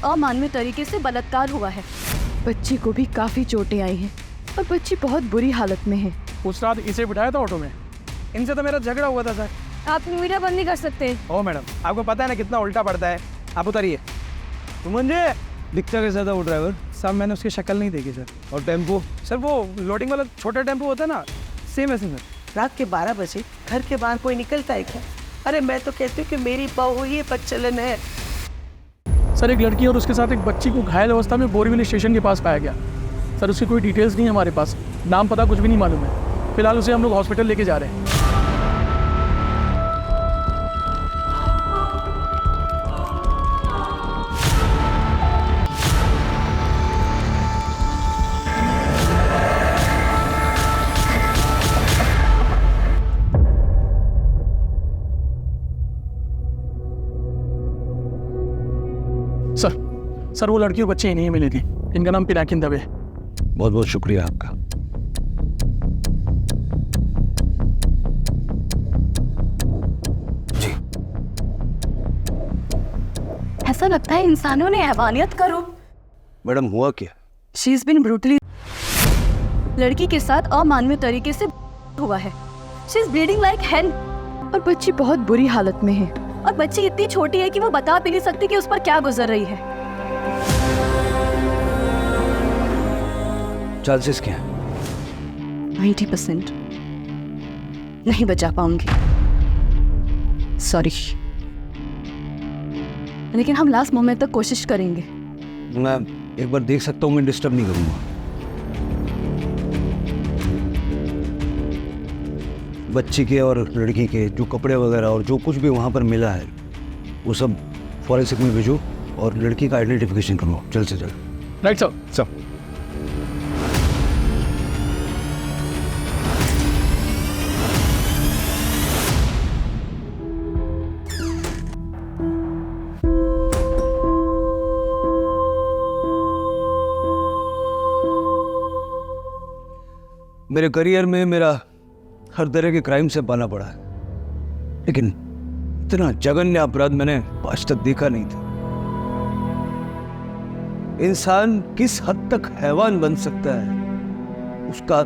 अमानवीय तरीके से बलात्कार हुआ है। बच्ची को भी काफी चोटें आई हैं और बच्ची बहुत बुरी हालत में है। उस रात इसे बिठाया था ऑटो में, इनसे तो मेरा झगड़ा हुआ था सर। आप मीडिया बंद नहीं कर सकते। ओ मैडम, आपको पता है ना कितना उल्टा पड़ता है। आप उतारिए। सुमन जी, दिखता कैसा था वो ड्राइवर? साहब मैंने उसकी शक्ल नहीं देखी सर। और टेम्पो? सर वो लोडिंग वाला छोटा टेम्पो होता है ना, सेम ऐसे सर। रात के 12 बजे घर के बाहर कोई निकलता है क्या? अरे मैं तो कहती हूँ कि मेरी बहू ये बदचलन है। सर एक लड़की और उसके साथ एक बच्ची को घायल अवस्था में बोरीवली स्टेशन के पास पाया गया। सर उसकी कोई डिटेल्स नहीं है हमारे पास, नाम पता कुछ भी नहीं मालूम है। फिलहाल उसे हम लोग हॉस्पिटल लेके जा रहे हैं। सर वो लड़की और बच्चे ही नहीं मिली थी। इनका नाम पिनाकिन दवे। बहुत बहुत शुक्रिया आपका। जी। ऐसा लगता है इंसानों ने हैवानियत का रूप। मैडम हुआ क्या? She is been brutally. लड़की के साथ अमानवीय तरीके से हुआ है। She is bleeding like hell और बच्ची बहुत बुरी हालत में है। और बच्ची इतनी छोटी है कि वो बता भी नहीं सकती कि उस पर क्या गुजर रही है। चांसेस क्या है? 90% नहीं बचा पाऊंगी, सॉरी, लेकिन हम लास्ट मोमेंट तक कोशिश करेंगे। मैं एक बार देख सकता हूँ, मैं डिस्टर्ब नहीं करूँगा। बच्ची के और लड़की के जो कपड़े वगैरह और जो कुछ भी वहाँ पर मिला है वो सब फॉरेंसिक में भेजो और लड़की का आइडेंटिफिकेशन करो जल्द से जल्द। Right sir. सर मेरे करियर में मेरा हर तरह के क्राइम से पाना पड़ा है, लेकिन इतना जघन्य अपराध मैंने आज तक देखा नहीं था। इंसान किस हद तक हैवान बन सकता है, उसका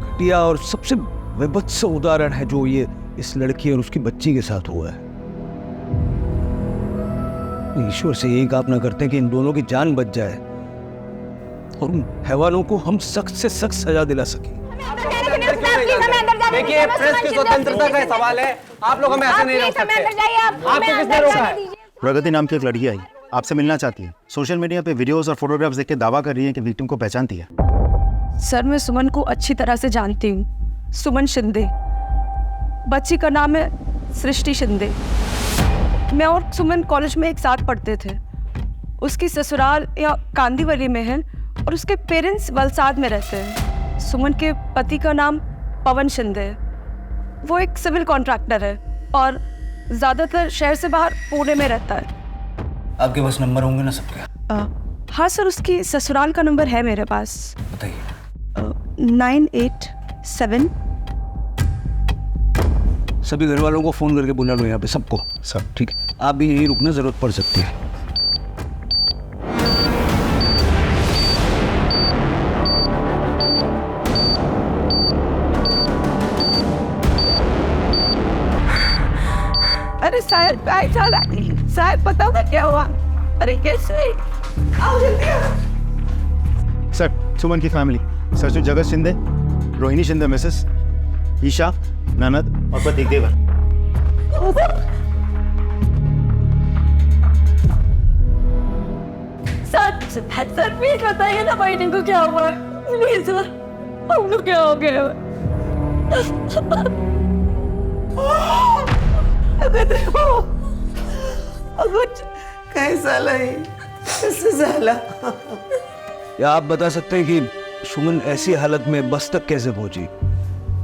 घटिया और सबसे विभत्स उदाहरण है जो ये इस लड़की और उसकी बच्ची के साथ हुआ है। ईश्वर से यही कामना करते हैं कि इन दोनों की जान बच जाए और उन हैवानों को हम सख्त से सख्त सजा दिला सकें। देखिए, प्रेस की स्वतंत्रता का सवाल है, आप लोग हमें ऐसे नहीं रोक सकते। आपको किसने रोका है? प्रगति नाम की एक लड़की आई, आपसे मिलना चाहती है। सोशल मीडिया पे वीडियोस और फोटोग्राफ्स देख के दावा कर रही है कि विक्टिम को पहचानती है। सर मैं सुमन को अच्छी तरह से जानती हूँ, सुमन शिंदे। बच्ची का नाम है सृष्टि शिंदे। मैं और सुमन कॉलेज में एक साथ पढ़ते थे। उसकी ससुराल या कांदीवली में है और उसके पेरेंट्स वलसाड में रहते हैं। सुमन के पति का नाम पवन शिंदे है। वो एक सिविल कॉन्ट्रैक्टर है और ज़्यादातर शहर से बाहर पुणे में रहता है। आपके पास नंबर होंगे ना सबके? हाँ सर, उसकी ससुराल का नंबर है मेरे पास। बताइए। 987। सभी घर वालों को फोन करके बुला लो यहाँ पे सबको। सब ठीक है, आप भी यहीं रुकना, जरूरत पड़ सकती है। अरे शायद शायद पता होगा क्या हुआ। अरे कैसे? आओ जल्दी आओ। सर, सुमन की फैमिली, सर जगत शिंदे, रोहिणी शिंदे मिसेस, ईशा, ननद और प्रतीक देवर। सर प्लीज बताइए ना बहन को क्या हुआ। प्लीज सर, हम लोग क्या हो गया? कैसा लगी? कैसे झाला? या आप बता सकते हैं कि सुमन ऐसी हालत में बस तक कैसे पहुंची?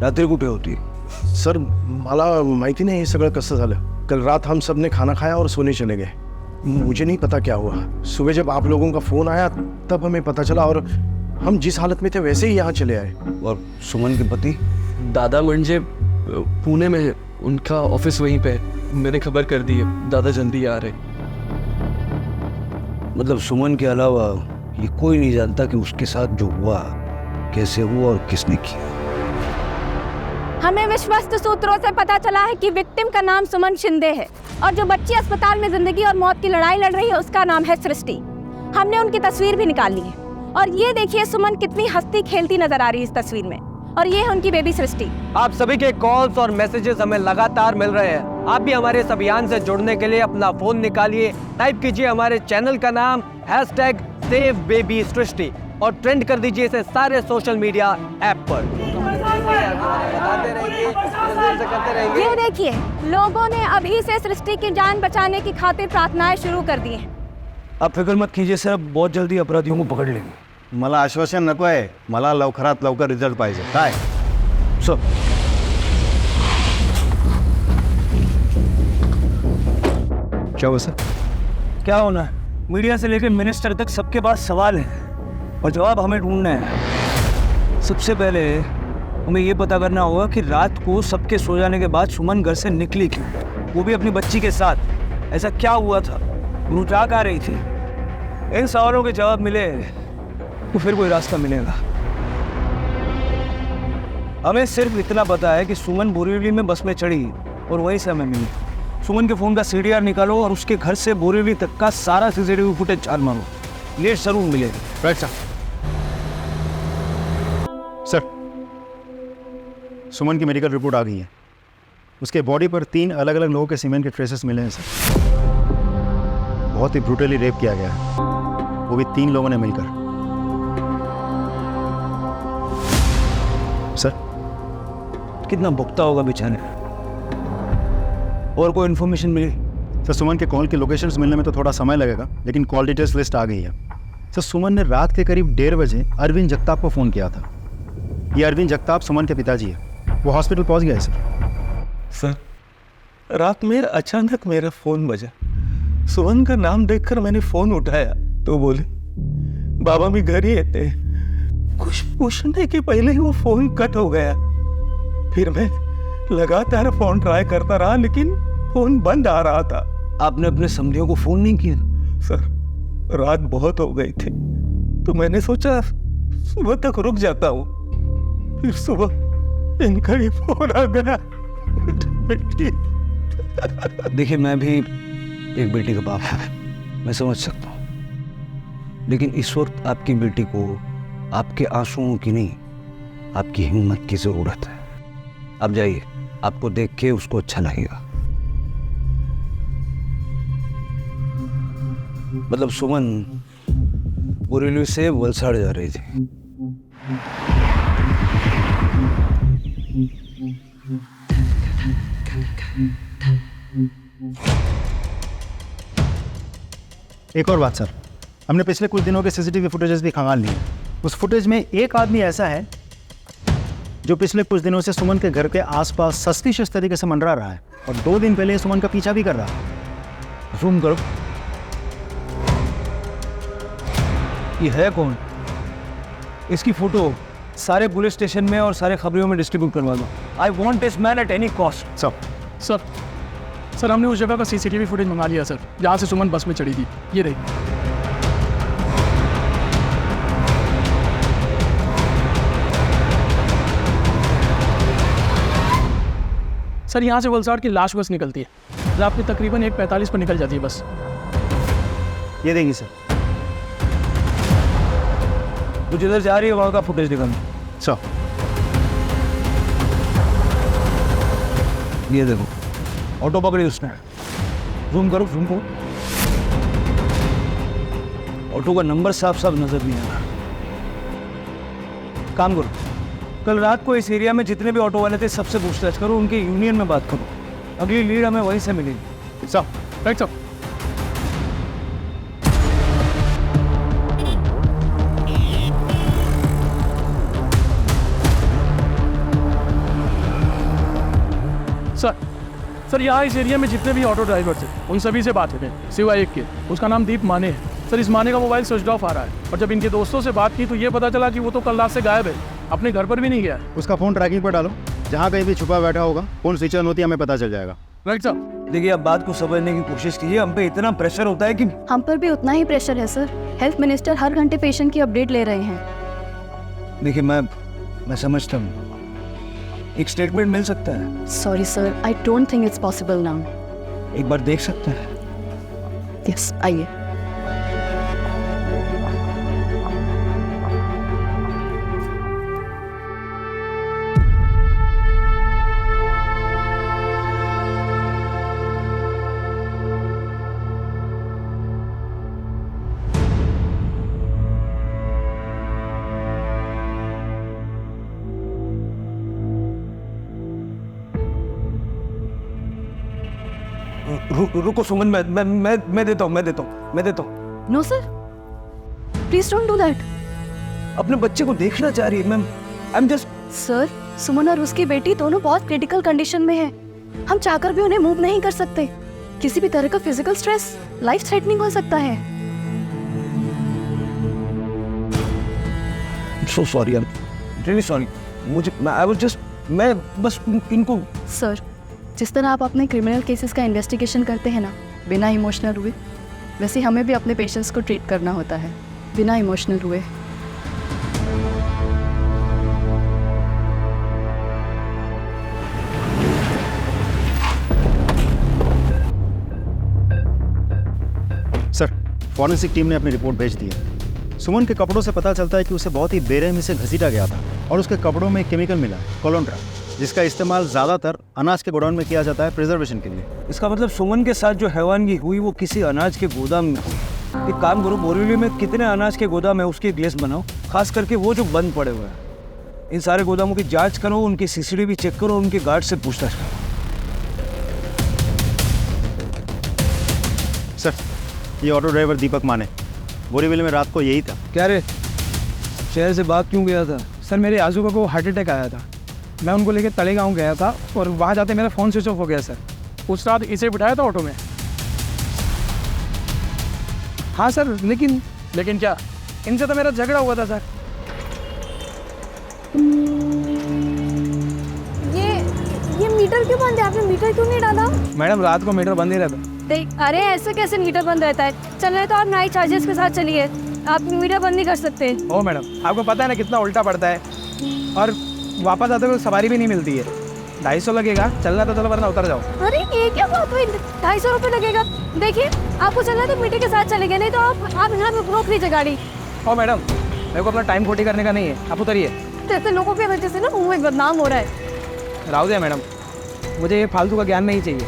रात्री कुठे होती? सर मला माहिती नाही हे सगळं कसं झालं। कल रात हम सब ने खाना खाया और सोने चले गए। मुझे नहीं पता क्या हुआ। सुबह जब आप लोगों का फोन आया तब हमें पता चला और हम जिस हालत में थे वैसे ही यहाँ चले आए। और सुमन के पति? दादा म्हणजे पुणे में है, उनका ऑफिस वहीं पे है। मैंने खबर कर दी है, दादा जल्दी आ रहे। मतलब सुमन के अलावा ये कोई नहीं जानता कि उसके साथ जो हुआ कैसे हुआ और किसने किया। हमें विश्वस्त सूत्रों से पता चला है कि विक्टिम का नाम सुमन शिंदे है और जो बच्ची अस्पताल में जिंदगी और मौत की लड़ाई लड़ रही है उसका नाम है सृष्टि। हमने उनकी तस्वीर भी निकाल ली है और ये देखिए सुमन कितनी हंसती खेलती नजर आ रही है इस तस्वीर में, और ये है उनकी बेबी सृष्टि। आप सभी के कॉल्स और मैसेजेस हमें लगातार मिल रहे हैं। आप भी हमारे इस अभियान से जुड़ने के लिए अपना फोन निकालिए, टाइप कीजिए हमारे चैनल का नाम #SaveBabySrishti और ट्रेंड कर दीजिए इसे सारे सोशल मीडिया ऐप पर। ये देखिए लोगों ने अभी से सृष्टि की जान बचाने की खातिर प्रार्थनाएं शुरू कर दी हैं। आप फिक्र मत कीजिए सर, बहुत जल्दी अपराधियों को पकड़ लेंगे। मला आश्वासन नको आहे, मला लवकरात लवकर रिझल्ट पाहिजे। काय सर क्या हुआ सर? क्या होना है? मीडिया से लेकर मिनिस्टर तक सबके पास सवाल है और जवाब हमें ढूंढना है। सबसे पहले हमें ये पता करना होगा कि रात को सबके सो जाने के बाद सुमन घर से निकली क्यों, वो भी अपनी बच्ची के साथ। ऐसा क्या हुआ था, वो क्या कर रही थी? इन सवालों के जवाब मिले तो फिर कोई रास्ता मिलेगा। हमें सिर्फ इतना पता है कि सुमन बोरीवली में बस में चढ़ी और वहीं से हमें मिली। सुमन के फ़ोन का CDR निकालो और उसके घर से बोरीवली तक का सारा CCTV फुटेज चाल मारो, ये जरूर मिलेगा। Right sir. सर सुमन की मेडिकल रिपोर्ट आ गई है। उसके बॉडी पर 3 अलग अलग लोगों के सीमेंट के ट्रेसेस मिले हैं सर। बहुत ही ब्रूटली रेप किया गया है, वो भी 3 लोगों ने मिलकर। सर कितना भुगता होगा बेचारे। और कोई इन्फॉर्मेशन मिली? सर सुमन के कॉल की लोकेशंस मिलने में तो थोड़ा समय लगेगा, लेकिन कॉल डिटेल्स लिस्ट आ गई है। सर सुमन ने रात के करीब 1:30 बजे अरविंद जगताप को फ़ोन किया था। ये अरविंद जगताप सुमन के पिताजी है, वो हॉस्पिटल पहुंच गया है सर। सर रात में अचानक मेरा फ़ोन बजा। सुमन का नाम देखकर मैंने फ़ोन उठाया तो बोले बाबा भी घर ही थे। कुछ पूछने के पहले ही वो फ़ोन कट हो गया। फिर मैं लगातार फ़ोन ट्राई करता रहा लेकिन फ़ोन बंद आ रहा था। आपने अपने समधियों को फ़ोन नहीं किया? सर रात बहुत हो गई थी तो मैंने सोचा सुबह तक रुक जाता हूँ। फिर सुबह इनका ही फ़ोन आ गया। देखिए मैं भी एक बेटी का बाप हूँ, मैं समझ सकता हूँ, लेकिन इस वक्त आपकी बेटी को आपके आंसुओं की नहीं, आपकी हिम्मत की ज़रूरत है। अब जाइए, आपको देख के उसको अच्छा लगेगा। मतलब सुमन बोरीवली से वलसाड़ जा रही थी। एक और बात सर, हमने पिछले कुछ दिनों के CCTV फुटेजेस भी खंगाल लिए। उस फुटेज में एक आदमी ऐसा है जो पिछले कुछ दिनों से सुमन के घर के आसपास सस्पिशियस तरीके से मंडरा रहा है और 2 दिन पहले सुमन का पीछा भी कर रहा है। जूम करो। ये है कौन? इसकी फोटो सारे पुलिस स्टेशन में और सारे खबरों में डिस्ट्रीब्यूट करवा दो। I want this man at any cost. Sir हमने उस जगह का CCTV फुटेज मंगा लिया सर, जहाँ से सुमन बस में चढ़ी थी। ये रही। सर यहाँ से वलसाड़ की लाश बस निकलती है, रात में तकरीबन 1:45 पर निकल जाती है बस। ये देंगे सर, तो जिधर जा रही है वहाँ का फुटेज दिखाना। सर ये देखो, ऑटो पकड़ी उसने। जूम करो, जूम करो। ऑटो का नंबर साफ साफ नजर नहीं आ रहा। काम करो, कल रात को इस एरिया में जितने भी ऑटो वाले थे सबसे पूछताछ करो, उनके यूनियन में बात करो। अगली लीड हमें वहीं से मिलेगी। Sir right sir. सर यहाँ इस एरिया में जितने भी ऑटो ड्राइवर थे उन सभी से बात है, सिवाय एक के, उसका नाम दीप माने है। सर इस माने का मोबाइल स्विच ऑफ आ रहा है और जब इनके दोस्तों से बात की तो ये पता चला कि वो तो कल रात से गायब है, अपने घर पर भी नहीं गया। उसका फ़ोन ट्रैकिंग पर डालो, जहाँ कहीं भी छुपा बैठा होगा फ़ोन स्विच ऑन होती है हमें पता चल जाएगा। राइट साहब। देखिए आप बात को समझने की कोशिश कीजिए, हम पे इतना प्रेशर होता है कि हम पर भी उतना ही प्रेशर है सर। हेल्थ मिनिस्टर हर घंटे पेशेंट की अपडेट ले रहे हैं। देखिए मैं समझता हूँ, एक स्टेटमेंट मिल सकता है। Sorry sir, I don't think it's possible now. एक बार देख सकते हैं? यस, आइए। रुको सुमन, मैं देता हूँ। No sir, please don't do that. अपने बच्चे को देखना चाह रही है ma'am. I am just sir, Suman और उसकी बेटी दोनों बहुत क्रिटिकल कंडीशन में हैं। हम चाहकर भी उन्हें मूव नहीं कर सकते। किसी भी तरह का फिजिकल स्ट्रेस लाइफ थ्रेटनिंग हो सकता है। So sorry, I am really sorry. मैं बस इनको सर, जिस तरह आप अपने क्रिमिनल केसेस का इन्वेस्टिगेशन करते हैं ना, बिना इमोशनल हुए, वैसे हमें भी अपने पेशेंट्स को ट्रीट करना होता है बिना इमोशनल हुए। सर, फॉरेंसिक टीम ने अपनी रिपोर्ट भेज दी है। सुमन के कपड़ों से पता चलता है कि उसे बहुत ही बेरहमी से घसीटा गया था और उसके कपड़ों में केमिकल मिला है, कोलोंड्रा, जिसका इस्तेमाल ज़्यादातर अनाज के गोडाउन में किया जाता है प्रिजर्वेशन के लिए। इसका मतलब सुमन के साथ जो हैवानगी हुई वो किसी अनाज के गोदाम में हुई। एक काम करो, बोरीवली में कितने अनाज के गोदाम है उसकी एक लिस्ट बनाओ, खास करके वो जो बंद पड़े हुए हैं। इन सारे गोदामों की जांच करो, उनकी सीसीटीवी चेक करो, उनके गार्ड से पूछताछ करो। सर, ये ऑटो ड्राइवर दीपक माने बोरीवली में रात को यही था। क्या रे, शहर से भाग क्यों गया था? सर, मेरे आजू को हार्ट अटैक आया था। मैं उनको लेकर तलेगांव गया था और वहाँ जाते मेरा फ़ोन स्विच ऑफ हो गया सर। उस रात इसे बिठाया था ऑटो में। हाँ सर, लेकिन क्या? इनसे तो मेरा झगड़ा हुआ था सर। ये मीटर क्यों बंद है? आपने मीटर क्यों नहीं डाला? मैडम, रात को मीटर बंद ही रहता। देख, अरे ऐसे कैसे मीटर बंद रहता है? चल रहे तो आप नाइट चार्जेस के साथ चलिए, आप मीटर बंद नहीं कर सकते। ओ मैडम, आपको पता है ना कितना उल्टा पड़ता है, और वापस आते हुए सवारी भी नहीं मिलती है। 250 लगेगा, चलना तो चलो वरना उतर जाओ। अरे ये क्या बात हुई? 250 रुपये लगेगा। देखिए, आपको चलना है तो मीटर के साथ चलेंगे, नहीं तो आप यहाँ पे रोक लीजिए गाड़ी। ओ मैडम, मेरे को अपना टाइम खोटी करने का नहीं है, आप उतरिए। जैसे लोगों की वजह से ना मुंह में बदनाम हो रहा है। राव दे मैडम, मुझे ये फालतू का ज्ञान नहीं चाहिए,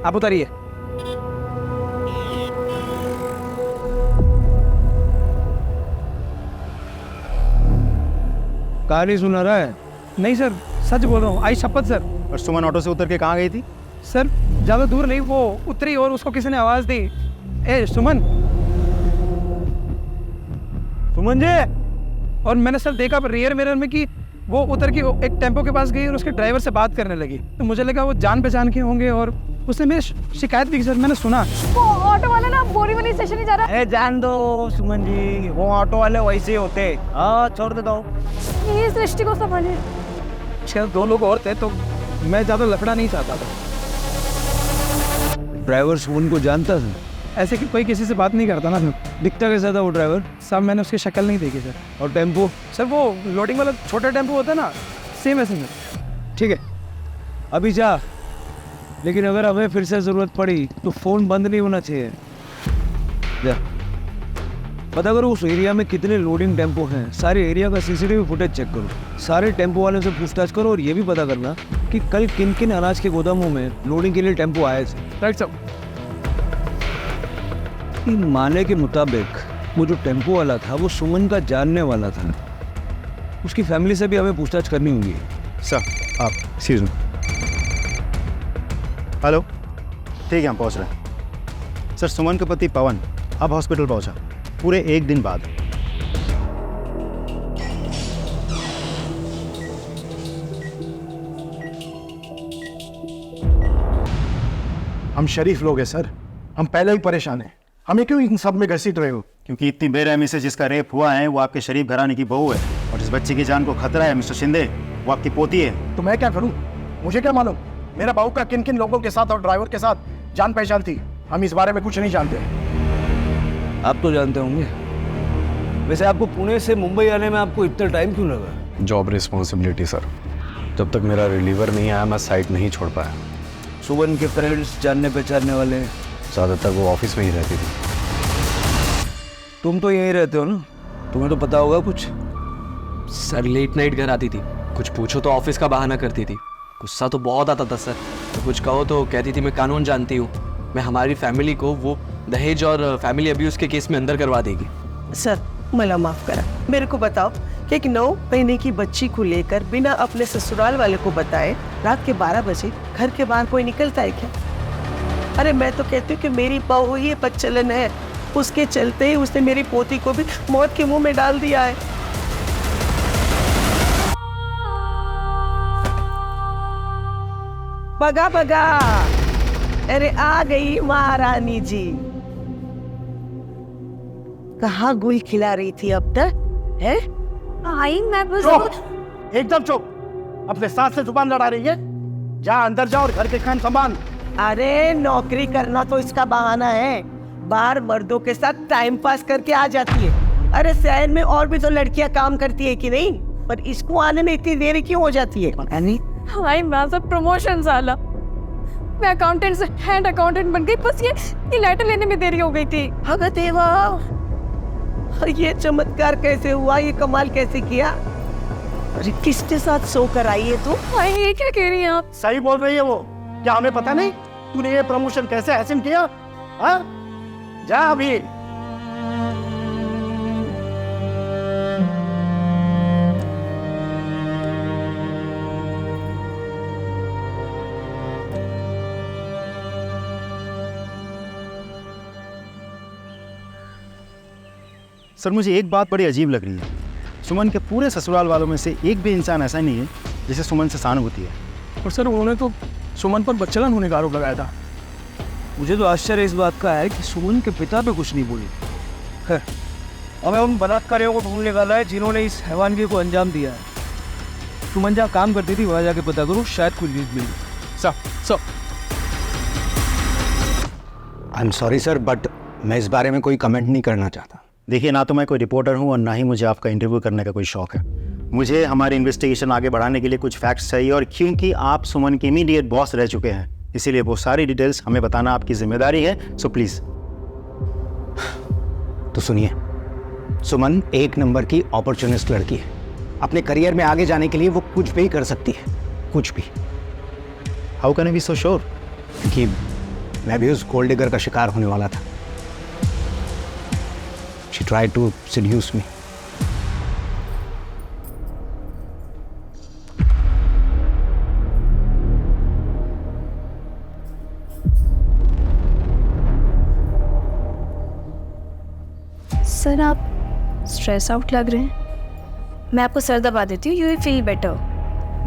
आप उतरिए। कहानी सुना रहा है? नहीं सर, सच बोल रहा हूँ, आई शपथ सर। और सुमन ऑटो से उतर के कहाँ गई थी? सर, ज़्यादा दूर नहीं, वो उतरी और उसको किसी ने आवाज़ दी, ए सुमन, सुमन जी। और मैंने सर देखा रियर मिरर में कि वो उतर के एक टेम्पो के पास गई और उसके ड्राइवर से बात करने लगी। तो मुझे लगा वो जान पहचान के होंगे और उसने मेरी शिकायत भी की सर, मैंने सुना। वो ऑटो वाला ना बोरीवली स्टेशन ही जा रहा है। जान दो सुमन जी, वो ऑटो वाले वैसे ही होते। हाँ, छोड़ देता हूँ। ये सृष्टि को समझिए। शायद 2 लोग और थे, तो मैं ज़्यादा लफड़ा नहीं चाहता था। ड्राइवर सुमन को जानता था? ऐसे कि कोई किसी से बात नहीं करता ना सर। दिखता कैसा था वो ड्राइवर? सब मैंने उसकी शक्ल नहीं देखी सर। और टेम्पो? सर, वो लोडिंग वाला छोटा टेम्पो होता है ना, सेम ऐसे में। ठीक है, अभी जा, लेकिन अगर हमें फिर से ज़रूरत पड़ी तो फ़ोन बंद नहीं होना चाहिए। जा पता करो उस एरिया में कितने लोडिंग टेम्पो हैं, सारे एरिया का सीसीटीवी फुटेज चेक करो, सारे टेम्पो वालों से पूछताछ करो, और ये भी पता करना कि कल किन किन अनाज के गोदामों में लोडिंग के लिए टेम्पो आए थे। राइट साहब। माने के मुताबिक वो जो टेम्पो वाला था वो सुमन का जानने वाला था। उसकी फैमिली से भी हमें पूछताछ करनी होगी। सर, आप एक्सक्यूज मी। हेलो, ठीक है, हम पहुंच रहे हैं। सर, सुमन का पति पवन अब हॉस्पिटल पहुंचा, पूरे 1 दिन बाद। हम शरीफ लोग हैं सर, हम पहले ही परेशान हैं। हमें क्यों इन सब में घसीट रहे हो? क्योंकि इतनी बेरहमी से जिसका रेप हुआ है वो आपके शरीफ घराने की बहू है, और जिस बच्चे की जान को खतरा है मिस्टर शिंदे, वो आपकी पोती है। तो मैं क्या करूं? मुझे क्या मालूम? मेरा बहू का किन किन लोगों के साथ और ड्राइवर के साथ जान पहचान थी, हम इस बारे में कुछ नहीं जानते। आप तो जानते होंगे। वैसे आपको पुणे से मुंबई आने में आपको इतना टाइम क्यों लगा? जॉब रिस्पॉन्सिबिलिटी सर, जब तक मेरा रिलीवर नहीं आया मैं साइट नहीं छोड़ पाया। सुमन के फ्रेंड्स, जानने पहचानने वाले? ज़्यादातर वो ऑफिस में ही रहती थी। तुम तो यहीं रहते हो ना, तुम्हें तो पता होगा कुछ। सर लेट नाइट घर आती थी, कुछ पूछो तो ऑफिस का बहाना करती थी। गुस्सा तो बहुत आता था सर, तो कुछ कहो तो कहती थी मैं कानून जानती हूँ, मैं हमारी फैमिली को वो दहेज और फैमिली अब्यूज़ के केस में अंदर करवा देगी। सर मला माफ करा, मेरे को बताओ कि एक 9 महीने की बच्ची को लेकर बिना अपने ससुराल वाले को बताए रात के 12 बजे घर के बाहर कोई निकलता है क्या? अरे मैं तो कहती हूँ कि मेरी बहू ही बदचलन है, उसके चलते ही उसने मेरी पोती को भी मौत के मुंह में डाल दिया है। बगा बगा, अरे आ गई महारानी जी। कहाँ गुल खिला रही थी अब तक है? आई मैं बस चुप, एकदम चुप। अपने सास से जुबान लड़ा रही है। जा अंदर जा और घर के काम संभाल। अरे नौकरी करना तो इसका बहाना है, बाहर मर्दों के साथ टाइम पास करके आ जाती है। अरे शहर में और भी तो लड़कियां काम करती है कि नहीं, पर इसको आने में इतनी देरी क्यों हो जाती है? हाय मैं सब प्रमोशन साला, मैं अकाउंटेंट से हेड अकाउंटेंट बन गई, बस ये लेटर लेने में देरी हो गई थी। भगत देवा, ये चमत्कार कैसे हुआ, ये कमाल कैसे किया? अरे किसके साथ सोकर आई है तू? हाय ये क्या कह रही हैं आप? सही बोल रही है वो, क्या हमें पता नहीं तूने ये प्रमोशन कैसे हासिल किया? हाँ जा अभी। सर मुझे एक बात बड़ी अजीब लग रही है, सुमन के पूरे ससुराल वालों में से एक भी इंसान ऐसा नहीं है जिसे सुमन से सहानुभूति है। और सर उन्होंने तो सुमन पर बच्चलन होने का आरोप लगाया था। मुझे तो आश्चर्य इस बात का है कि सुमन के पिता पे कुछ नहीं बोली। खैर, हमें उन बलात्कारियों को ढूंढ निकाला है जिन्होंने इस हैवानगी को अंजाम दिया है। सुमन जहाँ काम करती थी वहाँ जाके पता करो, शायद कुछ लीड मिली। Sir I am sorry sir, but मैं इस बारे में कोई कमेंट नहीं करना चाहता। देखिए, ना तो मैं कोई रिपोर्टर हूँ और ना ही मुझे आपका इंटरव्यू करने का कोई शौक है। मुझे हमारी इन्वेस्टिगेशन आगे बढ़ाने के लिए कुछ फैक्ट्स चाहिए, और क्योंकि आप सुमन के इमीडिएट बॉस रह चुके हैं, इसीलिए वो सारी डिटेल्स हमें बताना आपकी जिम्मेदारी है। So please. तो सुनिए, सुमन एक नंबर की अपॉर्चुनिस्ट लड़की है। अपने करियर में आगे जाने के लिए वो कुछ भी कर सकती है, कुछ भी। How can I be so sure? क्योंकि मैं भी उस गोल्ड डिगर का शिकार होने वाला था। She tried to seduce me. Sir आप स्ट्रेस आउट लग रहे हैं, मैं आपको सर दबा देती हूँ, यू विल फील बेटर।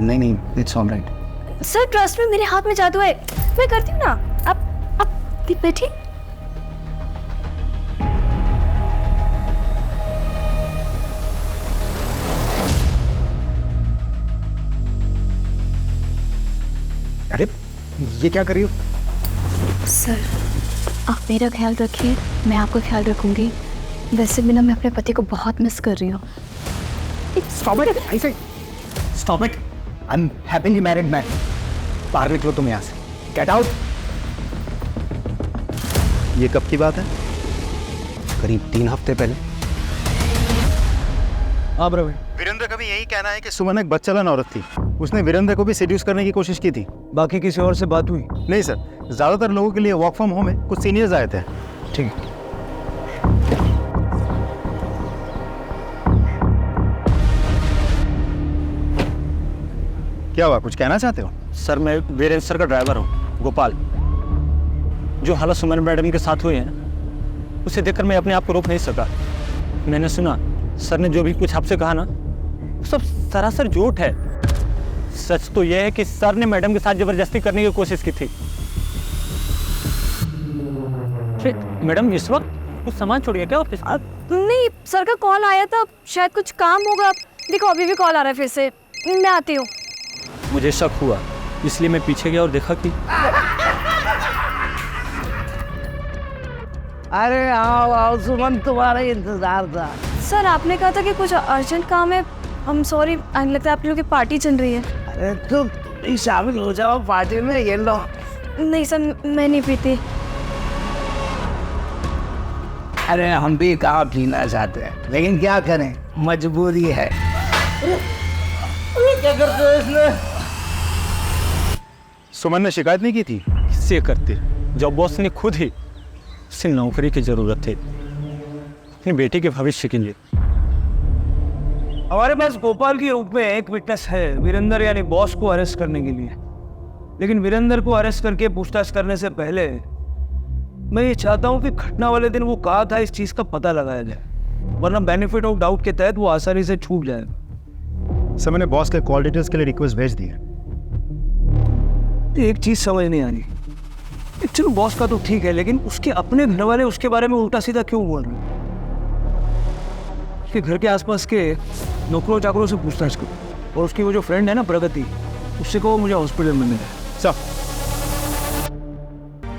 नहीं, it's all right. Sir trust में, मेरे हाथ में जादू है, मैं करती हूँ ना। आप बैठिए। अरे ये क्या कर रही हो? सर आप मेरा ख्याल रखिए, मैं आपका ख्याल रखूंगी। वैसे भी ना मैं अपने पति को बहुत मिस कर रही हूँ। Stop it! I say, stop it! I'm happily married man. बाहर निकलो तुम यहाँ से। Get out! ये कब की बात है? करीब 3 हफ्ते पहले। हाँ प्रवीण, वीरेंद्र का भी यही कहना है कि सुमन एक बच्चलन औरत थी। उसने वीरेंद्र को भी सेड्यूस करने की कोशिश की थी। बाकी किसी और से बात हुई? नहीं सर, ज़्यादातर लोगों के लिए वर्क फ्रॉम होम है, कुछ सीनियर्स आए थे। ठीक है। क्या हुआ, कुछ कहना चाहते हो? सर मैं वीरेंद्र सर का ड्राइवर हूँ, गोपाल। जो हालत सुमन मैडम के साथ हुई है उसे देखकर मैं अपने आप को रोक नहीं सका। मैंने सुना सर ने जो भी कुछ आपसे कहा ना, सब सरासर झूठ है। सच तो यह है कि सर ने मैडम के साथ जबरदस्ती करने की कोशिश की थी। मैडम इस वक्त कुछ सामान छोड़िए क्या ऑफिस? नहीं, सर का कॉल आया था, शायद कुछ काम होगा। देखो अभी भी कॉल आ रहा है फिर से, मैं आती हूँ। मुझे शक हुआ इसलिए मैं पीछे गया और देखा कि अरे आओ आओ सुमन, तुम्हारा इंतजार था। सर आपने कहा था कि कुछ अर्जेंट काम है। हम सॉरी, लगता है आप लोगों की पार्टी चल रही है। अरे तुम शामिल हो जाओ पार्टी में, ये लो। नहीं सर, मैं नहीं पीती। अरे हम भी कहाँ पीना चाहते हैं, लेकिन क्या करें, मजबूरी है। क्या करते हो इसने? सुमन ने शिकायत नहीं की थी? किससे करते, जब बॉस ने खुद ही उसे नौकरी की जरूरत थी अपनी बेटी के भविष्य के लिए। हमारे पास गोपाल के रूप में एक विटनेस है, वीरेंद्र यानी बॉस को अरेस्ट करने के लिए। लेकिन वीरेंद्र को अरेस्ट करके पूछताछ करने से पहले मैं ये चाहता हूँ कि घटना वाले दिन वो कहा था इस चीज का पता लगाया जाए, वरना बेनिफिट ऑफ डाउट के तहत वो आसानी से छूट जाएगा। सर मैंने बॉस के कॉल डिटेल्स के लिए रिक्वेस्ट भेज दी है। एक चीज समझ नहीं आ रही, चलो बॉस का तो ठीक है, लेकिन उसके अपने घर वाले उसके बारे में उल्टा सीधा क्यों बोल रहे हैं? उसके घर के आसपास के नौकरों चाकरों से पूछताछ करो, और उसकी वो जो फ्रेंड है ना प्रगति, उससे कहो मुझे हॉस्पिटल में मिले। सर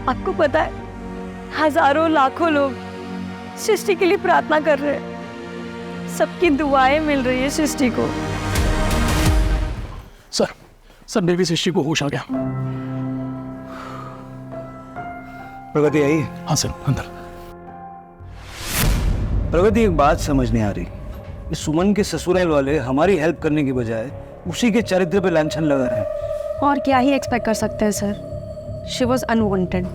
आपको पता है, हजारों लाखों लोग सृष्टि के लिए प्रार्थना कर रहे हैं। सबकी दुआएं मिल रही है सृष्टि को। सर बेबी सृष्टि को होश आ गया। प्रगति आई? हाँ सर, अंदर। प्रगति एक बात समझ नहीं आ रही, इस सुमन के ससुराल वाले हमारी हेल्प करने की बजाय उसी के चरित्र पे लांछन लगा रहे हैं। और क्या ही एक्सपेक्ट कर सकते हैं सर। She was unwanted.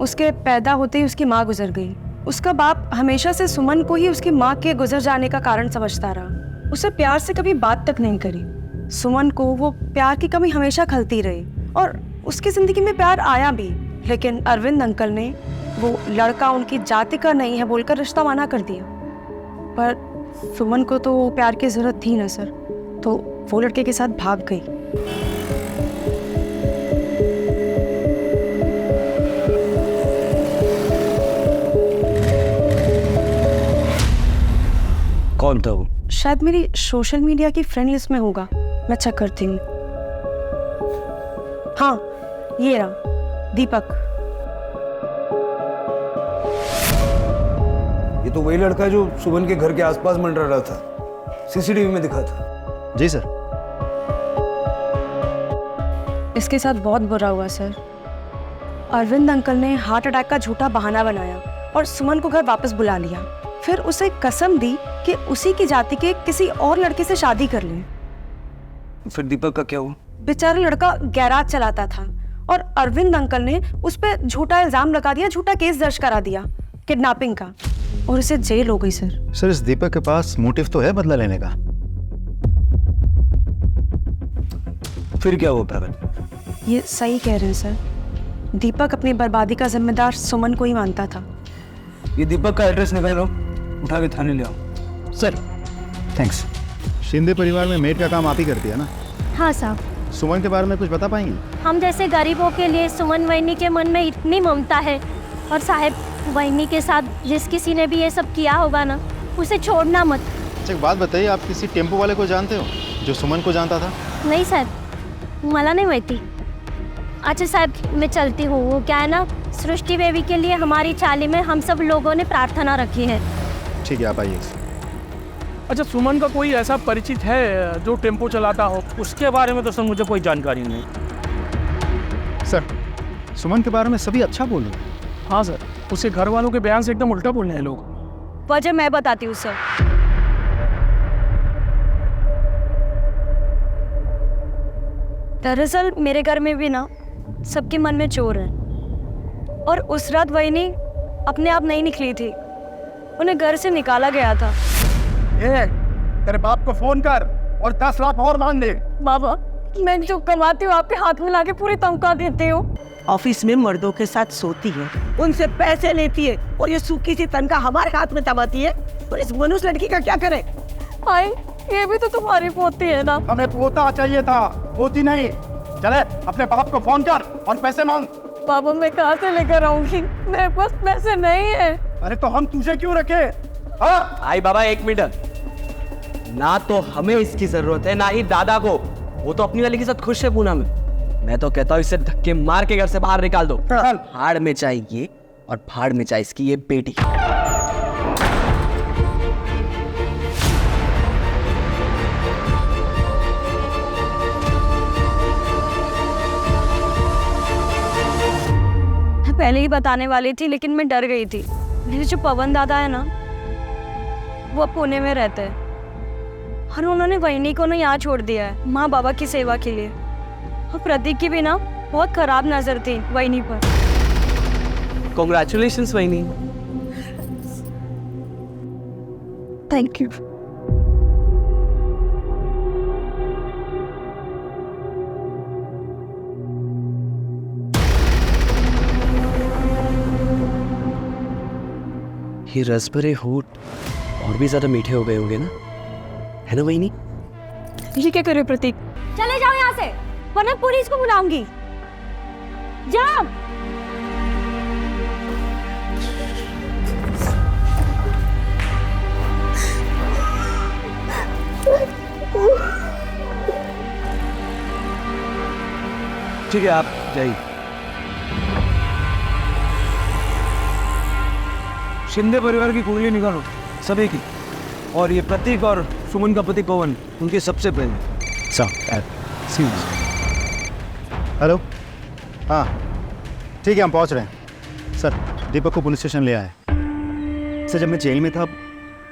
उसके पैदा होते ही उसकी माँ गुजर गई। उसका बाप हमेशा से सुमन को ही उसकी माँ के गुजर जाने का कारण समझता रहा। उसे प्यार से कभी बात तक नहीं करी। सुमन को वो प्यार की कमी हमेशा खलती रही, और उसकी जिंदगी में प्यार आया भी, लेकिन अरविंद अंकल ने वो लड़का उनकी जाति का नहीं है बोलकर रिश्ता माना कर दिया। पर सुमन को तो प्यार की जरूरत थी ना सर, तो वो लड़के के साथ भाग गई। कौन था वो? शायद मेरी सोशल मीडिया की फ्रेंड लिस्ट में होगा, मैं चेक करती हूँ। हाँ ये रहा, दीपक। ये तो वही लड़का है जो सुमन के घर के आसपास मंडरा रहा था, सीसीटीवी में दिखा था। जी सर। इसके साथ बहुत बुरा हुआ सर। अरविंद अंकल ने हार्ट अटैक का झूठा बहाना बनाया और सुमन को घर वापस बुला लिया। फिर उसे कसम दी कि उसी की जाति के किसी और लड़के से शादी कर ले। फिर दीपक का क्या हुआ? बेचारा लड़का गैराज चलाता था और अरविंद अंकल ने उस पर झूठा इल्जाम लगा दिया, झूठा केस दर्ज करा दिया किडनैपिंग का, और उसे जेल हो गई सर। सर इस दीपक के पास मोटिव तो है बदला लेने का। फिर क्या हुआ प्रगति? ये सही कह रहे हैं सर। दीपक अपनी बर्बादी का जिम्मेदार सुमन को ही मानता था। ये दीपक का एड्रेस निकालो, उठा के थाने ले आओ। Sir thanks. शिंदे परिवार में मेड का काम आप ही करती है ना? हाँ साहब। सुमन के बारे में कुछ बता पाएंगी? हम जैसे गरीबों के लिए सुमन वहिनी के मन में इतनी ममता है, और साहब वहिनी के साथ जिस किसी ने भी ये सब किया होगा ना, उसे छोड़ना मत। अच्छा एक बात बताइए, आप किसी टेम्पो वाले को जानते हो जो सुमन को जानता था? नहीं साहब, मला नहीं माहिती। अच्छा साहब मैं चलती हूँ। वो क्या है ना, सृष्टि बेबी के लिए हमारी चाली में हम सब लोगों ने प्रार्थना रखी है। ठीक है आप आइए। अच्छा सुमन का कोई ऐसा परिचित है जो टेम्पो चलाता हो? उसके बारे में तो सर मुझे कोई जानकारी नहीं। सर सुमन के बारे में सभी अच्छा बोल रहे हैं। हाँ सर, उसके घर वालों के बयान से एकदम उल्टा बोल रहे हैं लोग। वजह मैं बताती हूँ सर। दरअसल मेरे घर में भी ना सबके मन में चोर है, और उस रात वहिनी अपने आप नहीं निकली थी, उन्हें घर से निकाला गया था। तेरे बाप को फोन कर और 10 लाख और मांग दे। बाबा मैं जो कमाती हूँ आपके हाथ में लाके पूरी तनख्वाह देती हूँ। ऑफिस में मर्दों के साथ सोती है, उनसे पैसे लेती है, और ये सूखी सी तनख्वाह हमारे हाथ में दबाती है, तो इस मनुष्य लड़की का क्या करे? हाय ये भी तो तुम्हारी पोती है ना। हमें पोता चाहिए था, पोती नहीं। चले अपने बाप को फोन कर और पैसे मांग। बाबा मैं कहाँ से लेकर आऊंगी, मेरे पास पैसे नहीं है। अरे तो हम तुझे क्यों रखे? हाँ आई बाबा एक मिनट, ना तो हमें इसकी जरूरत है ना ही दादा को। वो तो अपनी वाली के साथ खुश है पूना में। मैं तो कहता हूँ इसे धक्के मार के घर से बाहर निकाल दो। हाड़ में चाहिए और भाड़ में चाहिए इसकी ये बेटी। मैं पहले ही बताने वाली थी लेकिन मैं डर गई थी। मेरे जो पवन दादा है ना, वो पुणे में रहते हैं और उन्होंने वहिनी को ना यहाँ छोड़ दिया है माँ बाबा की सेवा के लिए। और प्रतीक की भी ना बहुत खराब नजर थी वहिनी पर। कॉन्ग्रेचुलेशंस वहिनी। Thank you. ये रस भरे होठ और भी ज्यादा मीठे हो गए होंगे ना, है ना वहिनी? ये क्या कर रहे हो प्रतीक? चले जाओ यहाँ से वरना पुलिस को बुलाऊंगी। जाओ। ठीक है, आप जाइए। शिंदे परिवार की कुंडली निकालो, सभी की। और ये प्रतीक और सुमन का पति पवन, उनके सबसे पहले। सर हेलो, हाँ ठीक है, हम पहुंच रहे हैं। सर दीपक को पुलिस स्टेशन ले आए। सर जब मैं जेल में था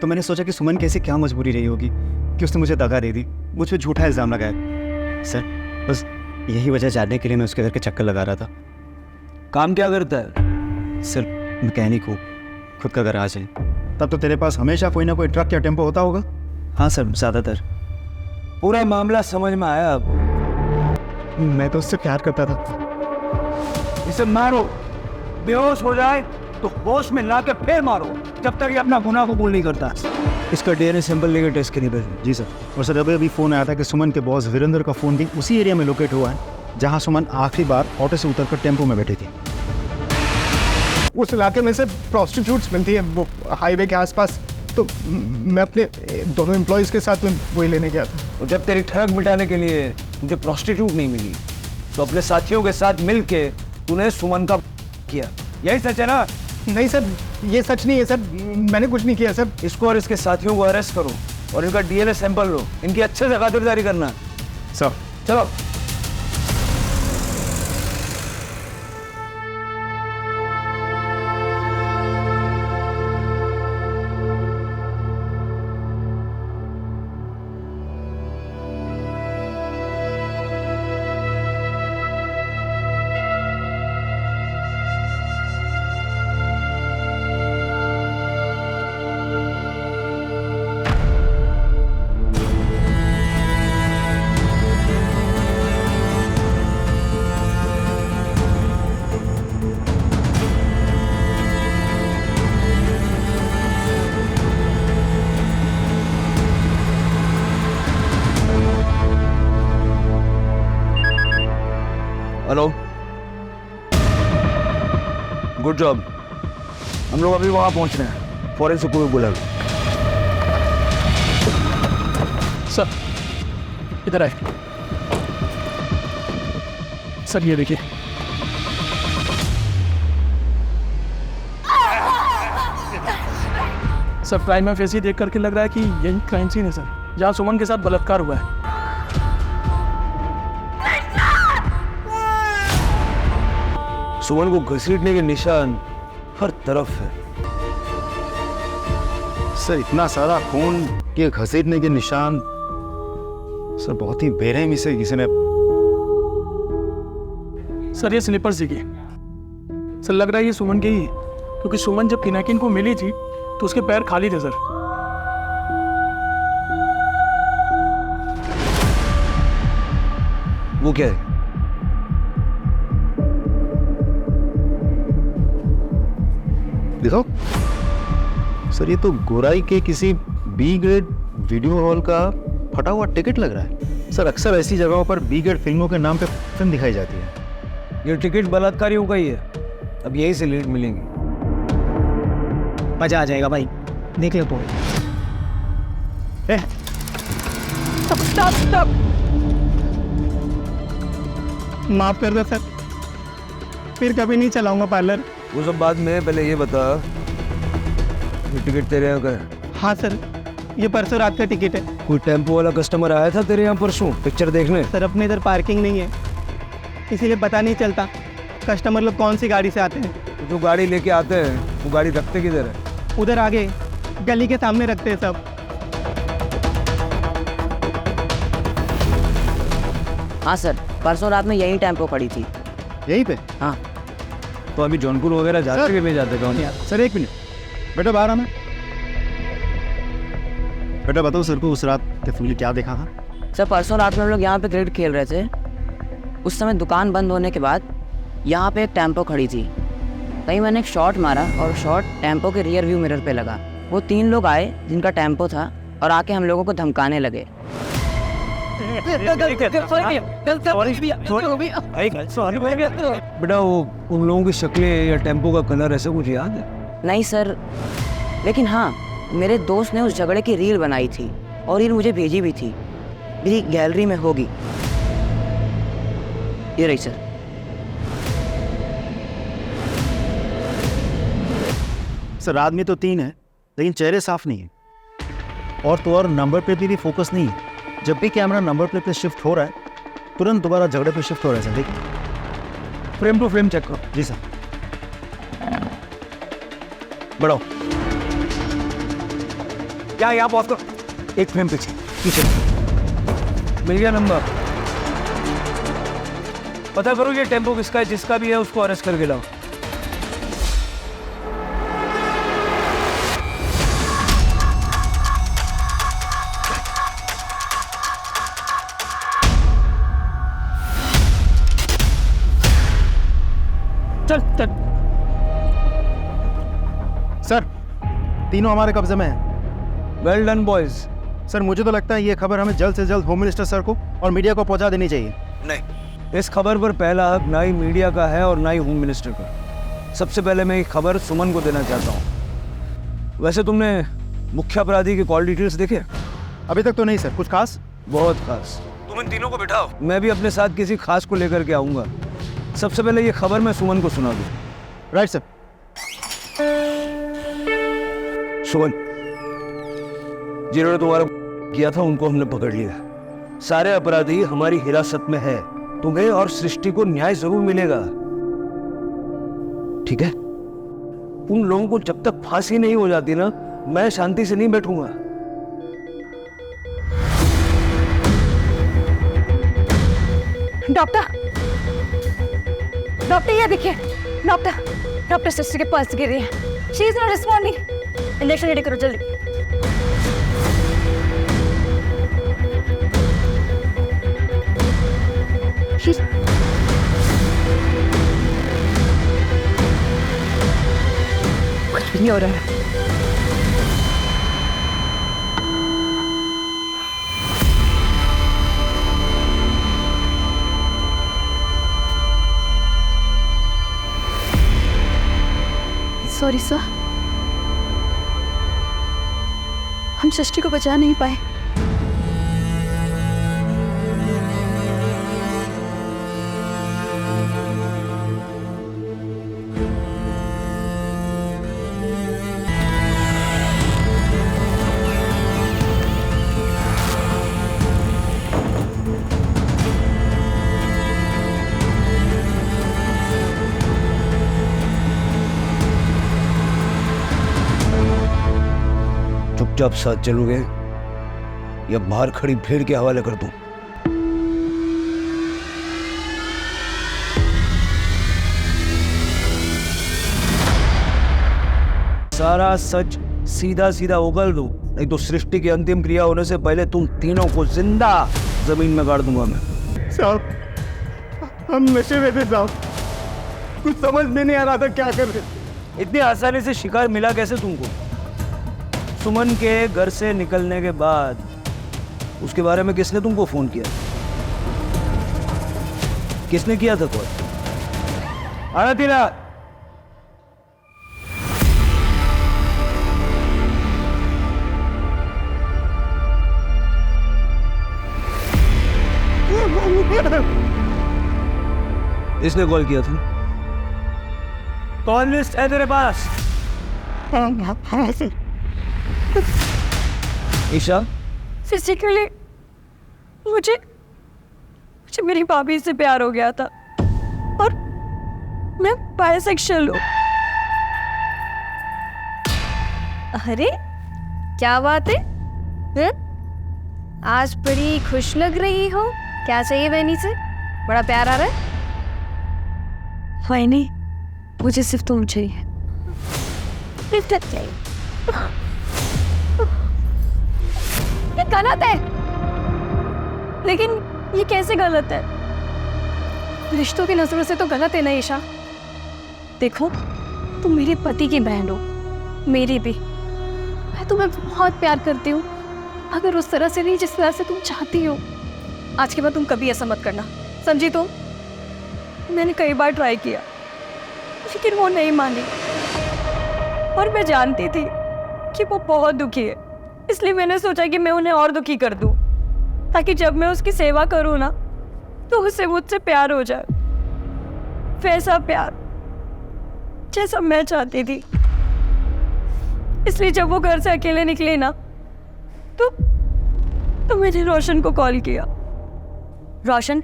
तो मैंने सोचा कि सुमन कैसे क्या मजबूरी रही होगी कि उसने मुझे दगा दे दी, मुझ पर झूठा इल्ज़ाम लगाया। सर बस यही वजह जानने के लिए मैं उसके घर के चक्कर लगा रहा था। काम क्या करता है? सर मैकेनिक हूँ, खुद का गराज है। तब तो तेरे पास हमेशा कोई ना कोई ट्रक या टेम्पो होता होगा? हाँ सर, ज़्यादातर। पूरा मामला समझ में आया अब। मैं तो उससे प्यार करता था। इसे मारो, बेहोश हो जाए तो होश में ला के फिर मारो, जब तक ये अपना गुनाह कबूल नहीं करता। इसका डीएनए सैंपल लेके टेस्ट के लिए भेजो। जी सर। और सर अभी फ़ोन आया था कि सुमन के बॉस वीरेंद्र का फ़ोन भी उसी एरिया में लोकेट हुआ है जहां सुमन आखिरी बार ऑटो से उतरकर टेम्पो में बैठी थी। उस इलाके में से प्रोस्टिट्यूट्स मिलती है वो हाईवे के आसपास, तो मैं अपने दोनों एम्प्लॉयज़ के साथ में वही लेने गया था। और जब तेरी ठग मिटाने के लिए मुझे प्रोस्टिट्यूट नहीं मिली तो अपने साथियों के साथ मिल के तूने सुमन का किया, यही सच है ना? नहीं सर, ये सच नहीं है सर, मैंने कुछ नहीं किया सर। इसको और इसके साथियों को अरेस्ट करो और इनका डीएनए सैंपल लो, इनकी अच्छे से खातिरदारी करना। सर चलो। Hello, good job. हम लोग अभी वहाँ पहुँच रहे हैं, फॉरेंसिक को भी बुला लो। सर इधर आए। सर ये देखिए। सर प्राइमा फेसी देख करके लग रहा है कि यही क्राइम सीन है सर, जहाँ सुमन के साथ बलात्कार हुआ है। सुमन को घसीटने के निशान हर तरफ है। सर इतना सारा खून के घसीटने के निशान, सर बहुत ही बेरहमी से किसी ने। सर ये स्लीपर्स दिखे, सर लग रहा है ये सुमन के ही है, क्योंकि सुमन जब पिनाकिन को मिली थी तो उसके पैर खाली थे सर। वो क्या है? दिखाओ सर, ये तो गोराई के किसी बी ग्रेड वीडियो हॉल का फटा हुआ टिकट लग रहा है। सर अक्सर ऐसी जगहों पर बी ग्रेड फिल्मों के नाम पे फिल्म दिखाई जाती है। ये टिकट बलात्कारियों का ही है, अब यही से लीड मिलेंगी। मजा आ जाएगा भाई, देख लो तो। Stop stop. माफ़ कर दो सर, फिर कभी नहीं चलाऊंगा पार्लर। वो सब बाद में, पहले ये बता ये टिकट तेरे यहाँ का है? हाँ सर, ये परसों रात का टिकट है। कोई टेम्पो वाला कस्टमर आया था तेरे यहाँ परसों पिक्चर देखने? सर अपने इधर पार्किंग नहीं है, इसीलिए पता नहीं चलता कस्टमर लोग कौन सी गाड़ी से आते हैं। तो जो गाड़ी लेके आते हैं वो गाड़ी रखते किधर है? उधर आगे गली के सामने रखते हैं सब। हाँ सर, परसों रात में यही टेम्पो खड़ी थी। यहीं पे? हाँ। तो अभी जौनपुर वगैरह जाते कि नहीं जाते? कौन? सर एक मिनट, बेटा बाहर आना। बेटा बताओ सर को उस रात तुमने क्या देखा था? सर परसों रात में हम लोग यहाँ पे क्रिकेट खेल रहे थे। उस समय दुकान बंद होने के बाद यहाँ पे एक टेम्पो खड़ी थी। कहीं मैंने एक शॉट मारा और शॉट टेम्पो के रियर व्यू मिरर पे लगा। वो 3 लोग आए जिनका टेम्पो था और आके हम लोगों को धमकाने लगे। बेटा वो उन लोगों की शक्लें या टेम्पो का कलर ऐसा कुछ याद है? नहीं सर, लेकिन हाँ मेरे दोस्त ने उस झगड़े की रील बनाई थी और रील मुझे भेजी भी थी। मेरी गैलरी में होगी, ये रही सर। सर आदमी तो 3 है लेकिन चेहरे साफ नहीं है, और तो और नंबर प्लेट पे भी फोकस नहीं है। जब भी कैमरा नंबर प्लेट पे शिफ्ट हो रहा है तुरंत दोबारा झगड़े पे शिफ्ट हो रहा है। सर देखिए, फ्रेम टू फ्रेम चेक करो। जी सर। बढ़ाओ। क्या यहाँ पहुँच करो, एक फ्रेम पीछे पीछे। मिल गया नंबर? पता करो ये टेम्पो किसका है, जिसका भी है उसको अरेस्ट करके लाओ। चल चल। सर तीनों हमारे कब्जे में हैं। Well done boys. सर मुझे तो लगता है ये खबर हमें जल्द से जल्द होम मिनिस्टर सर को और मीडिया को पहुंचा देनी चाहिए। नहीं, इस खबर पर पहला हक ना ही मीडिया का है और ना ही होम मिनिस्टर का। सबसे पहले मैं एक खबर सुमन को देना चाहता हूँ। वैसे तुमने मुख्य अपराधी के कॉल डिटेल्स देखे? अभी तक तो नहीं सर। कुछ खास? बहुत खास। तुम इन तीनों को बिठाओ, मैं भी अपने साथ किसी खास को लेकर के आऊँगा। सबसे पहले ये खबर मैं सुमन को सुना दूँ। Right sir. सुमन, जिन्होंने तुम्हारा किया था उनको हमने पकड़ लिया। सारे अपराधी हमारी हिरासत में है। तुम्हें और सृष्टि को न्याय जरूर मिलेगा, ठीक है? उन लोगों को जब तक फांसी नहीं हो जाती ना, मैं शांति से नहीं बैठूंगा। डॉक्टर, डॉक्टर ये देखिए, डॉक्टर, डॉक्टर सृष्टि के पल्स गिर रही है। She is not responding. Injection ready करो जल्दी। कुछ भी नहीं हो रहा है। सॉरी सर, हम सृष्टि को बचा नहीं पाए। चुपचाप साथ चलोगे या बाहर खड़ी भीड़ के हवाले कर दूं? सारा सच सीधा सीधा उगल दूं, नहीं तो सृष्टि की अंतिम क्रिया होने से पहले तुम तीनों को जिंदा जमीन में गाड़ दूंगा मैं। साहब हम नशे में थे साहब, कुछ समझ में नहीं आ रहा था क्या कर रहे। इतनी आसानी से शिकार मिला कैसे तुमको? सुमन के घर से निकलने के बाद उसके बारे में किसने तुमको फोन किया? किसने किया था कॉल? आना तेरा। किसने कॉल किया था? कॉल लिस्ट है तेरे पास? हाँ सर। ईशा, फिजिकली मुझे मेरी भाभी से प्यार हो गया था और मैं बायसेक्सुअल हूँ। अरे क्या बात है? आज बड़ी खुश लग रही हो। क्या चाहिए बहनी से? बड़ा प्यार आ रहा है। बहनी, मुझे सिर्फ तुम चाहिए। चाहिए। ये गलत है। लेकिन ये कैसे गलत है? रिश्तों की नजरों से तो गलत है ना ईशा। देखो, तुम मेरे पति की बहन हो, मेरी भी। मैं तुम्हें बहुत प्यार करती हूँ, अगर उस तरह से नहीं जिस तरह से तुम चाहती हो। आज के बाद तुम कभी ऐसा मत करना, समझी तुम? मैंने कई बार ट्राई किया लेकिन वो नहीं मानी और मैं जानती थी कि वो बहुत दुखी है, इसलिए मैंने सोचा कि मैं उन्हें और दुखी कर दूं ताकि जब मैं उसकी सेवा करूं ना तो उसे मुझसे प्यार हो जाए, वैसा प्यार जैसा मैं चाहती थी। इसलिए जब वो घर से अकेले निकले ना तो मैंने रोशन को कॉल किया। रोशन,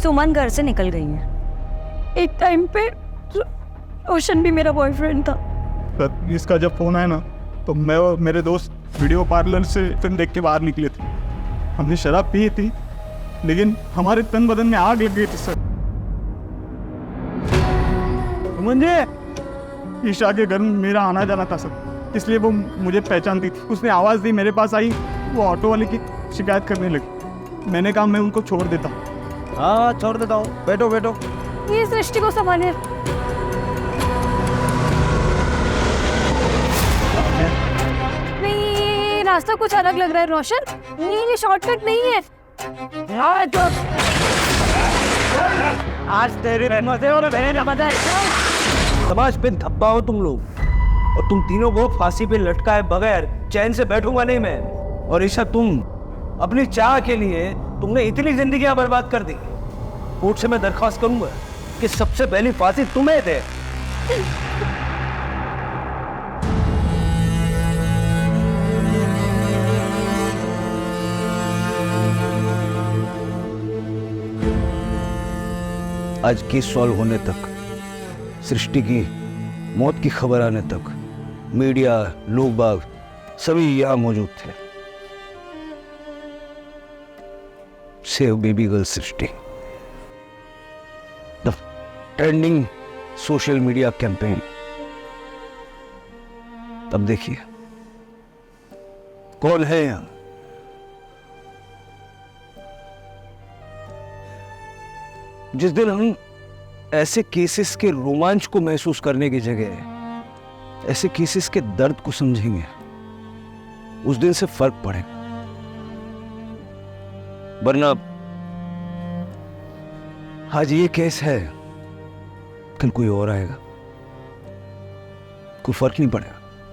सुमन घर से निकल गई है। एक टाइम पे रोशन भी मेरा बॉयफ्रेंड था। सर, इसका जब फोन आया ना तो मैं और मेरे दोस्त वीडियो पार्लर से फिल्म देख के बाहर निकले थे। हमने शराब पी थी लेकिन हमारे तन बदन में आग लग गई थी सर। मुझे ईशा के घर में मेरा आना जाना था सर, इसलिए वो मुझे पहचानती थी। उसने आवाज़ दी, मेरे पास आई, वो ऑटो वाले की शिकायत करने लगी। मैंने कहा मैं उनको छोड़ देता हूँ। हाँ छोड़ देता हूँ, बैठो बैठो। ये सृष्टि को संभालिए। नहीं, रास्ता कुछ अलग लग रहा है रोशन। ये शॉर्टकट नहीं है। आज तेरे समाज पे धब्बा हो तुम लोग, और तुम तीनों को फांसी पे लटकाए बगैर चैन से बैठूंगा नहीं मैं। और ईशा, तुम अपनी चाह के लिए तुमने इतनी जिंदगियां बर्बाद कर दी। कोर्ट से मैं दरख्वास्त करूंगा कि सबसे पहली फांसी तुम्हें दे। आज केस सॉल्व होने तक, सृष्टि की मौत की खबर आने तक मीडिया, लोग बाग सभी यहां मौजूद थे। Save baby girl Srishti, the trending social media campaign. अब देखिए कौन है यहां। जिस दिन हम ऐसे केसेस के रोमांच को महसूस करने की जगह ऐसे केसेस के दर्द को समझेंगे, उस दिन से फर्क पड़ेगा। वरना आज ये केस है, कल कोई और आएगा, कोई फर्क नहीं पड़ेगा।